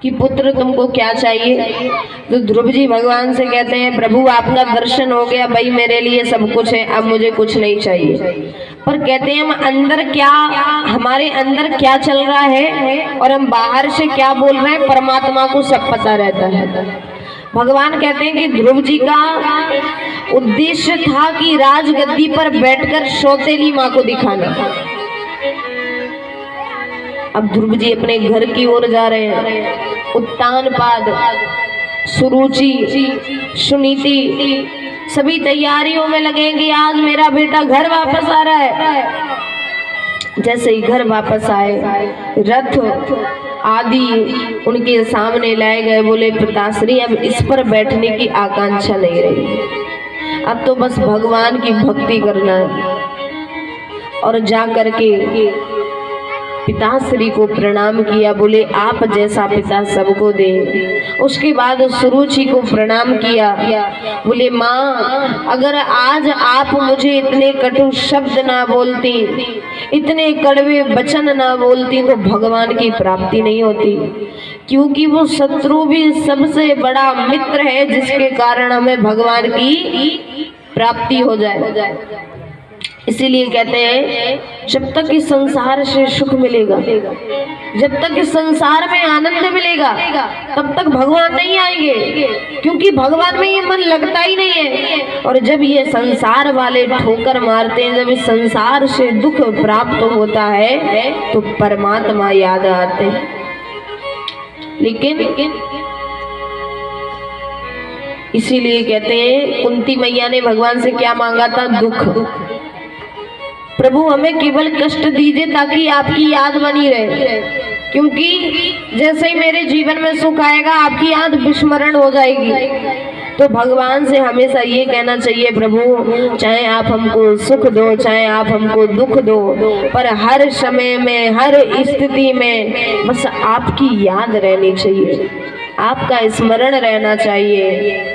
कि पुत्र तुमको क्या चाहिए। तो ध्रुव जी भगवान से कहते हैं प्रभु आपका दर्शन हो गया, भाई मेरे लिए सब कुछ है, अब मुझे कुछ नहीं चाहिए। पर कहते हैं हम अंदर क्या, हमारे अंदर क्या चल रहा है और हम बाहर से क्या बोल रहे हैं, परमात्मा को सब पता रहता है। भगवान कहते हैं कि ध्रुव जी का उद्देश्य था कि राजगद्दी पर बैठकर सौतेली माँ को दिखाना। अब ध्रुव जी अपने घर की ओर जा रहे हैं। उत्तानपाद, सुरुचि, सुनीति सभी तैयारियों में लगेंगे, आज मेरा बेटा घर वापस आ रहा है। जैसे ही घर वापस आए, रथ आदि उनके सामने लाए गए। बोले पिताश्री अब इस पर बैठने की आकांक्षा नहीं रही, अब तो बस भगवान की भक्ति करना है। और जा करके पिताश्री को प्रणाम किया। बोले आप जैसा पिता सबको दे। उसके बाद सुरुचि को प्रणाम किया। बोले माँ अगर आज आप मुझे इतने कटु शब्द ना बोलती, इतने कड़वे वचन ना बोलती तो भगवान की प्राप्ति नहीं होती, क्योंकि वो शत्रु भी सबसे बड़ा मित्र है जिसके कारण हमें भगवान की प्राप्ति हो जाए। इसीलिए कहते हैं जब तक इस संसार से सुख मिलेगा, जब तक इस संसार में आनंद मिलेगा, तब तक भगवान नहीं आएंगे, क्योंकि भगवान में ये मन लगता ही नहीं है। और जब ये संसार वाले ठोकर मारते हैं, जब इस संसार से दुख प्राप्त होता है तो परमात्मा याद आते हैं। लेकिन इसीलिए कहते हैं कुंती मैया ने भगवान से क्या मांगा था, दुख। प्रभु हमें केवल कष्ट दीजिए ताकि आपकी याद बनी रहे, क्योंकि जैसे ही मेरे जीवन में सुख आएगा आपकी याद विस्मरण हो जाएगी। तो भगवान से हमेशा ये कहना चाहिए प्रभु चाहे आप हमको सुख दो, चाहे आप हमको दुख दो, पर हर समय में हर स्थिति में बस आपकी याद रहनी चाहिए, आपका स्मरण रहना चाहिए।